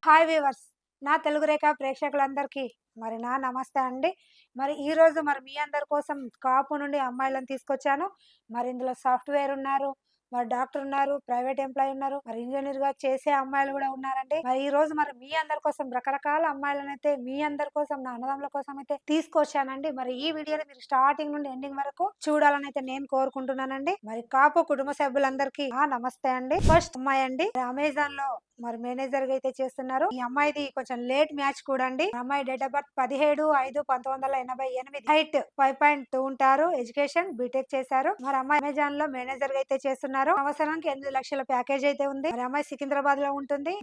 Hi weavers. నా తెలుగు రేఖ ప్రేక్షకులందరికీ నా నమస్తే అండి. ఈరోజు మీ అందరి కోసం కాపు నుండి అమ్మాయిలను తీసుకొచ్చాను. ఇందులో సాఫ్ట్‌వేర్ ఉన్నారు, డాక్టర్ ఉన్నారు, ప్రైవేట్ ఎంప్లాయీ ఉన్నారు, ఇంజినీర్‌గా చేసే అమ్మాయిలు గూడా ఉన్నారండి. ఈరోజు మీ అందరి కోసం రకరకాల అమ్మాయిలనైతే మీ అందరి కోసం, నా అన్నదమ్ముల కోసం అయితే తీసుకొచ్చానండి. ఈ వీడియోని మీరు స్టార్టింగ్ నుండి ఎండింగ్ వరకు చూడాలనైతే నేను కోరుకుంటున్నానండి. కాపు కుటుంబ సభ్యులందరికీ నమస్తే అండి. ఫస్ట్ అమ్మాయి అండి అమెజాన్‌లో మేనేజర్ గా అయితే చేస్తున్నారు. ఈ అమ్మాయిది కొంచెం లేట్ మ్యాచ్ కూడా అండి. అమ్మాయి డేట్ ఆఫ్ బర్త్ 17/5/1988, హైట్ 5.2 ఉంటారు, ఎడ్యుకేషన్ బీటెక్ చేశారు. అమ్మాయి అమెజాన్ లో మేనేజర్ గా అయితే చేస్తున్నారు. సంవత్సరానికి 8 లక్షల ప్యాకేజ్ అయితే ఉంది. అమ్మాయి సికింద్రాబాద్ లో ఉంటుంది.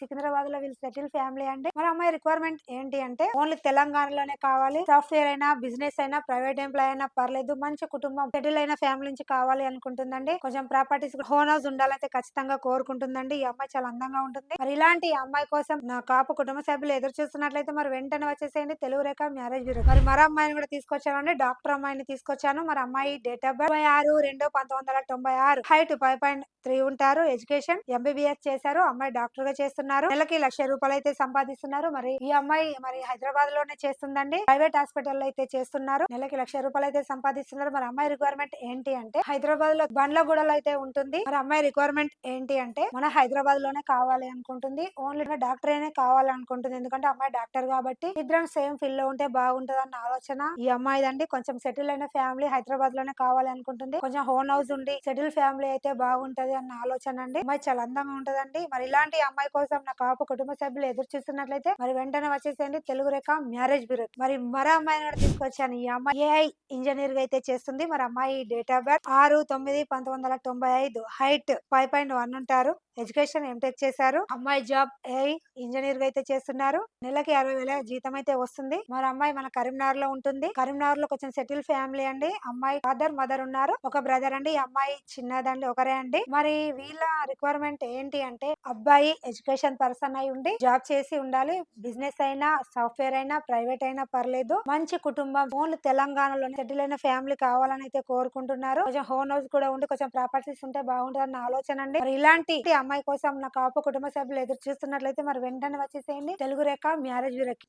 సికింద్రాబాద్ లో వీళ్ళు సెటిల్ ఫ్యామిలీ అండి. అమ్మాయి రిక్వైర్మెంట్ ఏంటి అంటే ఓన్లీ తెలంగాణలోనే కావాలి. సాఫ్ట్వేర్ అయినా, బిజినెస్ అయినా, ప్రైవేట్ ఎంప్లాయ్ అయినా పర్లేదు, మంచి కుటుంబం, సెటిల్ అయిన ఫ్యామిలీ నుంచి కావాలి అనుకుంటుందండి. కొంచెం ప్రాపర్టీస్, హోమ్ హౌస్ ఉండాలంటే ఖచ్చితంగా కోరుకుంటుందండి. ఈ అమ్మాయి చాలా అందంగా ఉంటుంది. ఇలాంటి అమ్మాయి కోసం నా కాపు కుటుంబ సభ్యులు ఎదురు చూస్తున్నట్లయితే వెంటనే వచ్చేసేయండి తెలుగు రేఖ మ్యారేజ్ బ్యూరో. మరో అమ్మాయిని కూడా తీసుకొచ్చానండి. డాక్టర్ అమ్మాయిని తీసుకొచ్చాను. అమ్మాయి డేట్ ఆఫ్ బర్త్ 26/2/1996, హైట్ 5.3 ఉంటారు, ఎడ్యుకేషన్ ఎంబీబీఎస్ చేశారు. అమ్మాయి డాక్టర్ గా చేస్తున్నారు. నెలకి ₹1,00,000 అయితే సంపాదిస్తున్నారు. ఈ అమ్మాయి హైదరాబాద్ లోనే చేస్తుందండి. ప్రైవేట్ హాస్పిటల్ లో అయితే చేస్తున్నారు. నెలకి ₹1,00,000 అయితే సంపాదిస్తున్నారు. అమ్మాయి రిక్వైర్మెంట్ ఏంటి అంటే హైదరాబాద్ లో బండ్లగూడలో అయితే ఉంటుంది. అమ్మాయి రిక్వైర్మెంట్ ఏంటి అంటే మన హైదరాబాద్ లోనే కావాలి అనుకుంటుంది. ఓన్లీ డాక్టర్ అయినా కావాలనుకుంటుంది. ఎందుకంటే అమ్మాయి డాక్టర్ కాబట్టి ఇద్దరం సేమ్ ఫీల్డ్ లో ఉంటే బాగుంటది అన్న ఆలోచన ఈ అమ్మాయిదండి. కొంచెం సెటిల్ అయిన ఫ్యామిలీ, హైదరాబాద్ లోనే కావాలి అనుకుంటుంది. కొంచెం హోమ్ హౌస్ ఉండి సెటిల్ ఫ్యామిలీ అయితే బాగుంటది అన్న ఆలోచన అండి. అమ్మాయి చాలా అందంగా ఉంటదండి. ఇలాంటి అమ్మాయి కోసం నా కాపు కుటుంబ సభ్యులు ఎదురు చూస్తున్నట్లయితే వెంటనే వచ్చేసేయండి తెలుగు రేఖ మ్యారేజ్ బ్యూరో. మరో అమ్మాయిని కూడా తీసుకొచ్చాను. ఈ అమ్మాయి ఏఐ ఇంజనీర్ గా అయితే చేస్తుంది. అమ్మాయి డేట్ ఆఫ్ బర్త్ 6/9/1995, హైట్ 5.1 ఉంటారు, ఎడ్యుకేషన్ ఎంటెక్ చేశారు. అమ్మాయి జాబ్ ఏఐ ఇంజనీర్ గా అయితే చేస్తున్నారు. నెలకి 60,000 జీతం అయితే వస్తుంది. అమ్మాయి మన కరీంనగర్ లో ఉంటుంది. కరీంనగర్ లో కొంచెం సెటిల్ ఫ్యామిలీ అండి. అమ్మాయి ఫాదర్, మదర్ ఉన్నారు, ఒక బ్రదర్ అండి. ఈ అమ్మాయి చిన్నదండి, ఒకరే అండి. వీళ్ళ రిక్వైర్మెంట్ ఏంటి అంటే అబ్బాయి ఎడ్యుకేషన్ పర్సన్ అయి ఉండి జాబ్ చేసి ఉండాలి. బిజినెస్ అయినా, సాఫ్ట్వేర్ అయినా, ప్రైవేట్ అయినా పర్లేదు, మంచి కుటుంబం, ఓన్లీ తెలంగాణలో సెటిల్ అయిన ఫ్యామిలీ కావాలని అయితే కోరుకుంటున్నారు. కొంచెం హోమ్ హౌస్ కూడా ఉండి కొంచెం ప్రాపర్టీస్ ఉంటే బాగుంటుంది అన్న ఆలోచన అండి. ఇలాంటి అమ్మాయి కోసం నా కాపు కుటుంబ సభ్యులు ఎదురు చూస్తున్నట్లయితే వెంటనే వచ్చేసేయండి తెలుగు రేఖ మ్యారేజ్ బ్యూరోకి.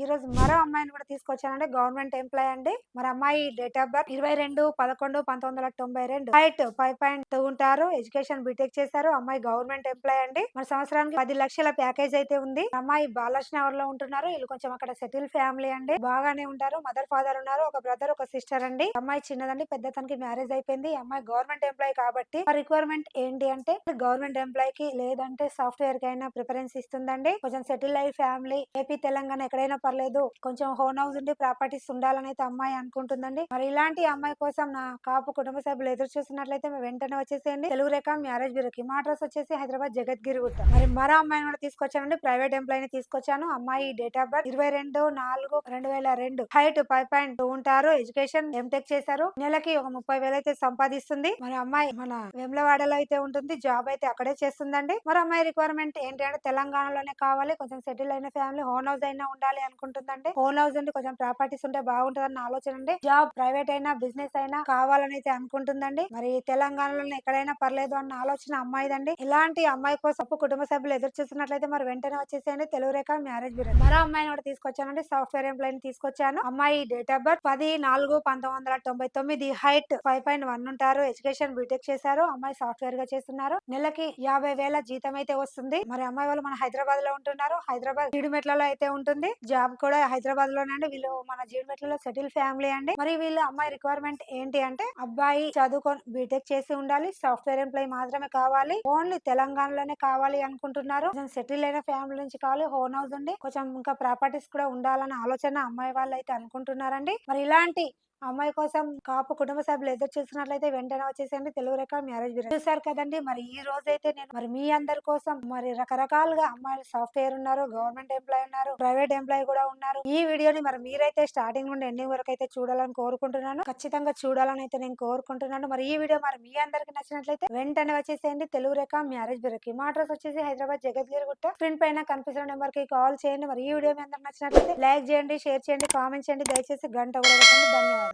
ఈ రోజు మరో అమ్మాయిని కూడా తీసుకొచ్చానండి. గవర్నమెంట్ ఎంప్లాయ్ అండి. అమ్మాయి డేట్ ఆఫ్ బర్త్ 22/11/1992, హైట్ 5.2 ఉంటారు, ఎడ్యుకేషన్ బీటెక్ చేశారు. అమ్మాయి గవర్నమెంట్ ఎంప్లాయ్ అండి. సంవత్సరానికి 10 లక్షల ప్యాకేజ్ అయితే ఉంది. అమ్మాయి బాలకృష్ణ లో ఉంటున్నారు. వీళ్ళు కొంచెం అక్కడ సెటిల్ ఫ్యామిలీ అండి. బాగానే ఉంటారు. మదర్, ఫాదర్ ఉన్నారు, ఒక బ్రదర్, ఒక సిస్టర్ అండి. అమ్మాయి చిన్నదండి, పెద్ద తనకి మ్యారేజ్ అయిపోయింది. అమ్మాయి గవర్నమెంట్ ఎంప్లాయ్ కాబట్టి రిక్వైర్మెంట్ ఏంటి అంటే గవర్నమెంట్ ఎంప్లాయ్ కి లేదంటే సాఫ్ట్వేర్ కి అయినా ప్రిఫరెన్స్ ఇస్తుందండి. కొంచెం సెటిల్ అయ్యి ఫ్యామిలీ ఏపీ, తెలంగాణ ఎక్కడైనా పర్లేదు, కొంచెం హోమ్ హౌస్ ఉండి ప్రాపర్టీస్ ఉండాలని అయితే అమ్మాయి అనుకుంటుందండి. ఇలాంటి అమ్మాయి కోసం నా కాపు కుటుంబ సభ్యులు ఎదురు చూస్తున్నట్లయితే వెంటనే వచ్చేసేయండి తెలుగు రేఖ మ్యారేజ్ బ్యూరోకి. మా అడ్రస్ వచ్చేసి హైదరాబాద్ జగద్గిరి గుట్ట. మరో అమ్మాయిని కూడా తీసుకొచ్చానండి. ప్రైవేట్ ఎంప్లాయ్ ని తీసుకొచ్చాను. అమ్మాయి డేట్ ఆఫ్ బర్త్ 22/4/2002, హైట్ 5.2 ఉంటారు, ఎడ్యుకేషన్ ఎంటెక్ చేశారు. నెలకి ఒక 30,000 అయితే సంపాదిస్తుంది. అమ్మాయి మన వేములవాడలో అయితే ఉంటుంది. జాబ్ అయితే అక్కడే చేస్తుందండి. అమ్మాయి రిక్వైర్మెంట్ ఏంటి అంటే తెలంగాణలోనే కావాలి, కొంచెం సెటిల్ అయిన ఫ్యామిలీ, హోమ్ హౌస్ అయినా ఉండాలి అనుకుంటుందండి. హోమ్ హౌస్ ఉండి కొంచెం ప్రాపర్టీస్ ఉంటే బాగుంటది అన్న ఆలోచన అండి. జాబ్ ప్రైవేట్ అయినా, బిజినెస్ అయినా కావాలని అయితే అనుకుంటుందండి. తెలంగాణలో ఎక్కడైనా పర్లేదు అన్న ఆలోచన అమ్మాయిదండి. ఇలాంటి అమ్మాయి కోసం కుటుంబ సభ్యులు ఎదురు చూస్తున్నట్లయితే వెంటనే వచ్చేసేయండి తెలుగు రేఖ మ్యారేజ్ బ్యూరో. మరో అమ్మాయిని కూడా తీసుకొచ్చానండి. సాఫ్ట్వేర్ ఎంప్లాయ్ తీసుకొచ్చాను. అమ్మాయి డేట్ ఆఫ్ బర్త్ 10/4/1999, హైట్ 5.1 ఉంటారు, ఎడ్యుకేషన్ బీటెక్ చేశారు. అమ్మాయి సాఫ్ట్వేర్ గా చేస్తున్నారు. నెలకి 50,000 జీతం అయితే వస్తుంది. అమ్మాయి వాళ్ళు మన హైదరాబాద్ లో ఉంటున్నారు. హైదరాబాద్ జీడిమెట్లలో అయితే ఉంటుంది. జాబ్ కూడా హైదరాబాద్ లోనే. వీళ్ళు మన జీడిమెట్లలో సెటిల్ ఫ్యామిలీ అండి. వీళ్ళ అమ్మాయి రిక్వైర్మెంట్ ఏంటి అంటే అబ్బాయి చదువుకొని బీటెక్ చేసి ఉండాలి, సాఫ్ట్వేర్ ఎంప్లాయ్ మాత్రమే కావాలి, ఓన్లీ తెలంగాణలోనే కావాలి అనుకుంటున్నారు. సెటిల్ అయిన ఫ్యామిలీ నుంచి కావాలి, హోమ్ హౌస్ ఉండి కొంచెం ఇంకా ప్రాపర్టీస్ కూడా ఉండాలన్న ఆలోచన అమ్మాయి వాళ్ళు అయితే అనుకుంటున్నారండి. ఇలాంటి అమ్మాయి కోసం కాపు కుటుంబ సభ్యులు ఎదురు చూస్తున్నట్లయితే వెంటనే వచ్చేసేయండి తెలుగు రేఖ మ్యారేజ్ బ్యూరో. చూసారు కదండి. ఈ రోజు అయితే నేను మీ అందరి కోసం రకరకాలుగా అమ్మాయిలు సాఫ్ట్వేర్ ఉన్నారు, గవర్నమెంట్ ఎంప్లాయ్ ఉన్నారు, ప్రైవేట్ ఎంప్లాయ్ కూడా ఉన్నారు. ఈ వీడియోని మీరైతే స్టార్టింగ్ నుండి ఎండింగ్ వరకు అయితే చూడాలని కోరుకుంటున్నాను. ఖచ్చితంగా చూడాలని అయితే నేను కోరుకుంటున్నాను. ఈ వీడియో మీ అందరికి నచ్చినట్లయితే వెంటనే వచ్చేసేయండి తెలుగు రేఖ మ్యారేజ్ బ్యూరోకి. మా అడ్రస్ వచ్చేసి హైదరాబాద్ జగద్గిరి గుట్ట. స్క్రీన్ పైన కనిపిస్తున్న నెంబర్ కి కాల్ చేయండి. ఈ వీడియో మీ అందరికి నచ్చినట్లయితే లైక్ చేయండి, షేర్ చేయండి, కామెంట్ చేయండి, దయచేసి గంట కూడా కొట్టండి. ధన్యవాదాలు.